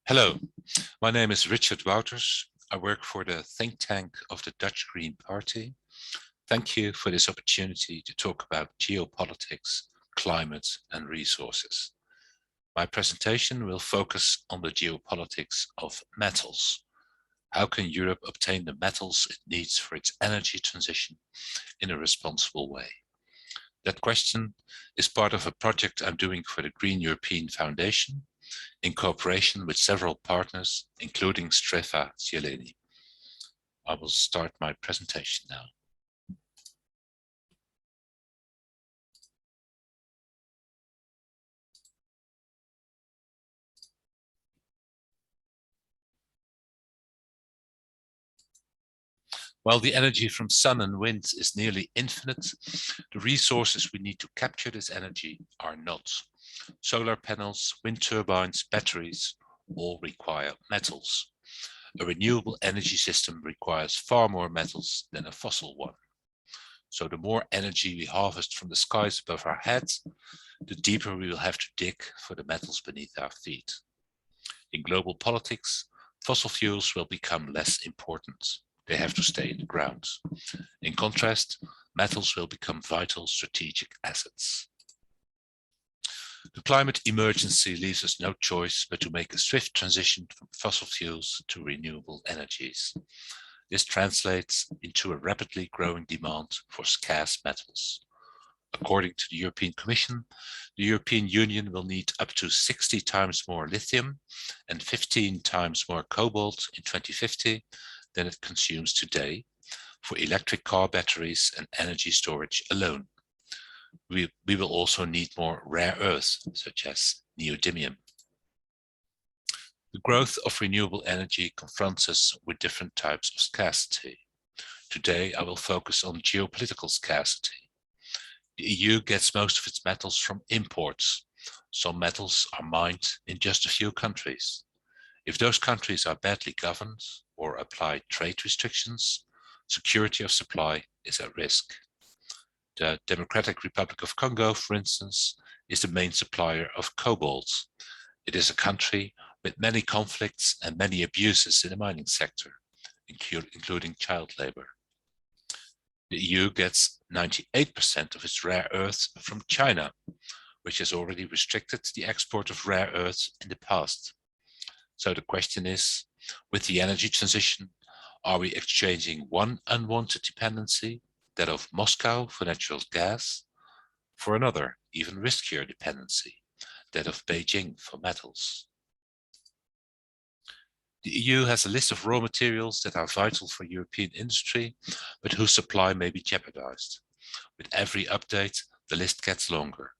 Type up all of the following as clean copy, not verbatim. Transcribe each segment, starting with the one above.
Hello, my name is Richard Wouters. I work for the think tank of the Dutch Green Party. Thank you for this opportunity to talk about geopolitics, climate and resources. My presentation will focus on the geopolitics of metals. How can Europe obtain the metals it needs for its energy transition in a responsible way? That question is part of a project I'm doing for the Green European Foundation in cooperation with several partners, including Strefa Zieleni. I will start my presentation now. While the energy from sun and wind is nearly infinite, the resources we need to capture this energy are not. Solar panels, wind turbines, batteries all require metals. A renewable energy system requires far more metals than a fossil one. So the more energy we harvest from the skies above our heads, the deeper we will have to dig for the metals beneath our feet. In global politics, fossil fuels will become less important. They have to stay in the ground. In contrast, metals will become vital strategic assets. The climate emergency leaves us no choice but to make a swift transition from fossil fuels to renewable energies. This translates into a rapidly growing demand for scarce metals. According to the European Commission, the European Union will need up to 60 times more lithium and 15 times more cobalt in 2050 than it consumes today for electric car batteries and energy storage alone. We will also need more rare earths, such as neodymium. The growth of renewable energy confronts us with different types of scarcity. Today, I will focus on geopolitical scarcity. The EU gets most of its metals from imports. Some metals are mined in just a few countries. If those countries are badly governed or apply trade restrictions, security of supply is at risk. The Democratic Republic of Congo, for instance, is the main supplier of cobalt. It is a country with many conflicts and many abuses in the mining sector, including child labor. The EU gets 98% of its rare earths from China, which has already restricted the export of rare earths in the past. So the question is, with the energy transition, are we exchanging one unwanted dependency, that of Moscow for natural gas, for another, even riskier dependency, that of Beijing for metals? The EU has a list of raw materials that are vital for European industry, but whose supply may be jeopardized. With every update, the list gets longer.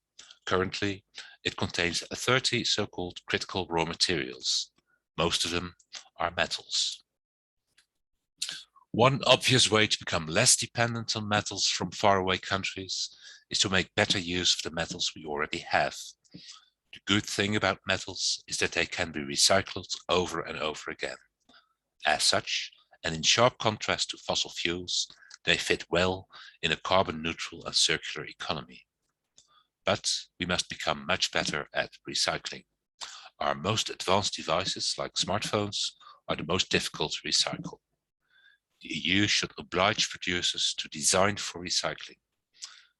Currently, it contains 30 so-called critical raw materials. Most of them are metals. One obvious way to become less dependent on metals from faraway countries is to make better use of the metals we already have. The good thing about metals is that they can be recycled over and over again. As such, and in sharp contrast to fossil fuels, they fit well in a carbon-neutral and circular economy. But we must become much better at recycling. Our most advanced devices, like smartphones, are the most difficult to recycle. The EU should oblige producers to design for recycling.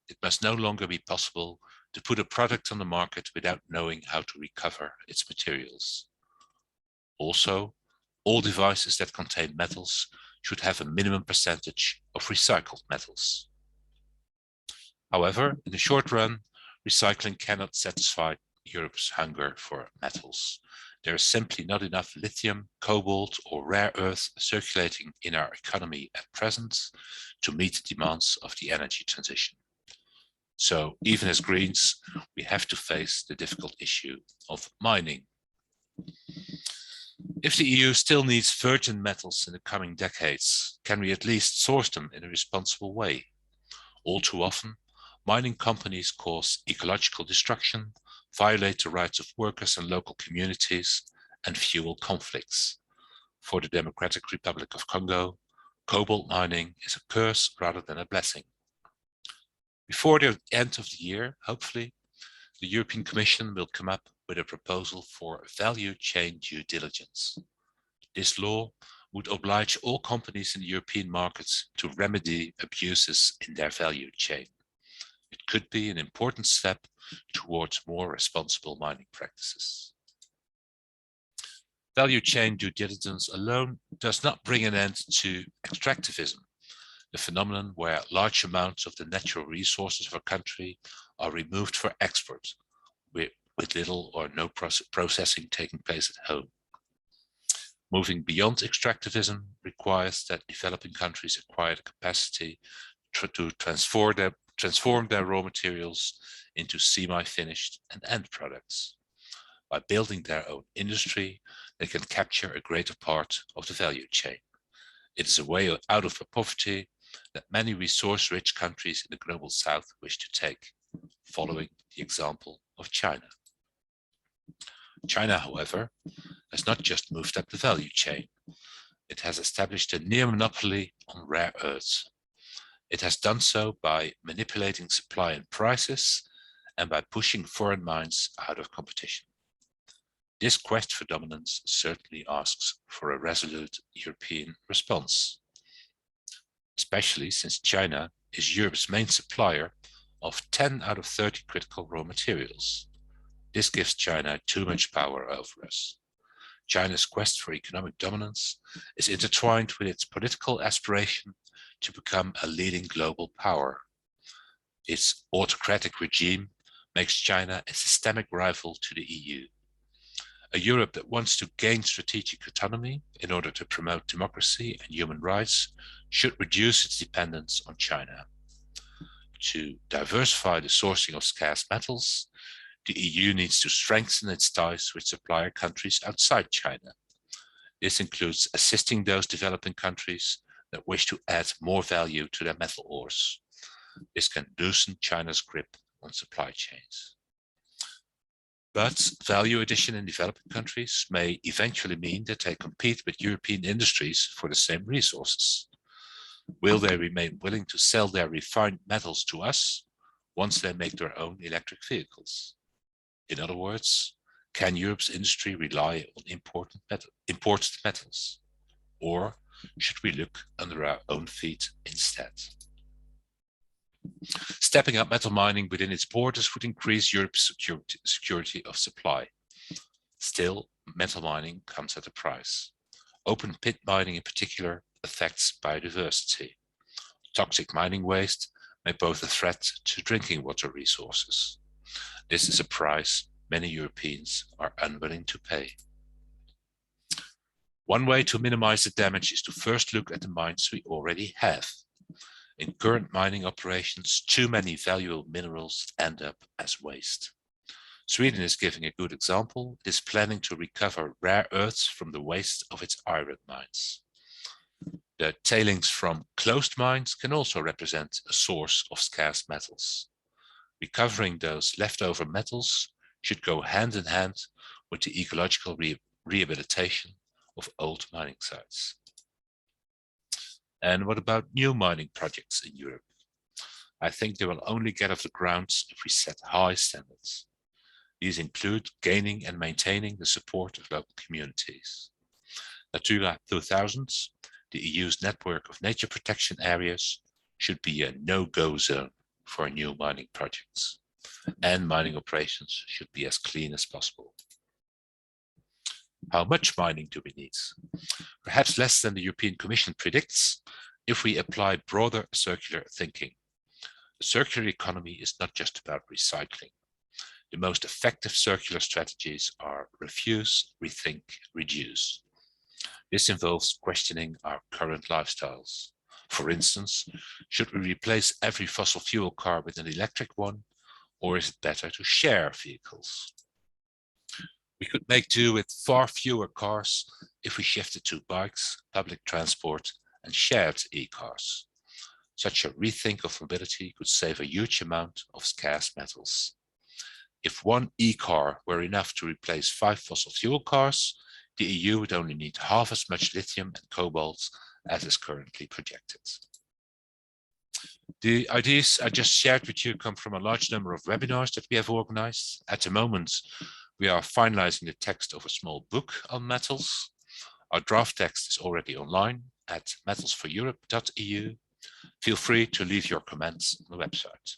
It must no longer be possible to put a product on the market without knowing how to recover its materials. Also, all devices that contain metals should have a minimum percentage of recycled metals. However, in the short run, recycling cannot satisfy Europe's hunger for metals. There is simply not enough lithium, cobalt, or rare earths circulating in our economy at present to meet the demands of the energy transition. So even as Greens, we have to face the difficult issue of mining. If the EU still needs virgin metals in the coming decades, can we at least source them in a responsible way? All too often, mining companies cause ecological destruction, violate the rights of workers and local communities, and fuel conflicts. For the Democratic Republic of Congo, cobalt mining is a curse rather than a blessing. Before the end of the year, hopefully, the European Commission will come up with a proposal for value chain due diligence. This law would oblige all companies in the European markets to remedy abuses in their value chain. It could be an important step towards more responsible mining practices. Value chain due diligence alone does not bring an end to extractivism, the phenomenon where large amounts of the natural resources of a country are removed for export, with little or no processing taking place at home. Moving beyond extractivism requires that developing countries acquire the capacity to transform their raw materials into semi-finished and end products. By building their own industry, they can capture a greater part of the value chain. It is a way out of poverty that many resource-rich countries in the global south wish to take, following the example of China. China, however, has not just moved up the value chain. It has established a near monopoly on rare earths. It has done so by manipulating supply and prices and by pushing foreign mines out of competition. This quest for dominance certainly asks for a resolute European response, especially since China is Europe's main supplier of 10 out of 30 critical raw materials. This gives China too much power over us. China's quest for economic dominance is intertwined with its political aspiration to become a leading global power. Its autocratic regime makes China a systemic rival to the EU. A Europe that wants to gain strategic autonomy in order to promote democracy and human rights should reduce its dependence on China. To diversify the sourcing of scarce metals, the EU needs to strengthen its ties with supplier countries outside China. This includes assisting those developing countries that wish to add more value to their metal ores. This can loosen China's grip on supply chains. But value addition in developing countries may eventually mean that they compete with European industries for the same resources. Will they remain willing to sell their refined metals to us once they make their own electric vehicles? In other words, can Europe's industry rely on imported metals? Or should we look under our own feet instead? Stepping up metal mining within its borders would increase Europe's security of supply. Still, metal mining comes at a price. Open pit mining in particular affects biodiversity. Toxic mining waste may pose a threat to drinking water resources. This is a price many Europeans are unwilling to pay. One way to minimize the damage is to first look at the mines we already have. In current mining operations, too many valuable minerals end up as waste. Sweden is giving a good example. It is planning to recover rare earths from the waste of its iron mines. The tailings from closed mines can also represent a source of scarce metals. Recovering those leftover metals should go hand in hand with the ecological rehabilitation of old mining sites. And what about new mining projects in Europe? I think they will only get off the ground if we set high standards. These include gaining and maintaining the support of local communities. Natura 2000, the EU's network of nature protection areas, should be a no-go zone for new mining projects, and mining operations should be as clean as possible. How much mining do we need? Perhaps less than the European Commission predicts if we apply broader circular thinking. The circular economy is not just about recycling. The most effective circular strategies are refuse, rethink, reduce. This involves questioning our current lifestyles. For instance, should we replace every fossil fuel car with an electric one, or is it better to share vehicles? We could make do with far fewer cars if we shifted to bikes, public transport, and shared e-cars. Such a rethink of mobility could save a huge amount of scarce metals. If one e-car were enough to replace 5 fossil fuel cars, the EU would only need half as much lithium and cobalt as is currently projected. The ideas I just shared with you come from a large number of webinars that we have organized. At the moment, We are finalizing the text of a small book on metals. Our draft text is already online at metalsforeurope.eu. Feel free to leave your comments on the website.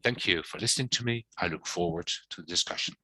Thank you for listening to me. I look forward to the discussion.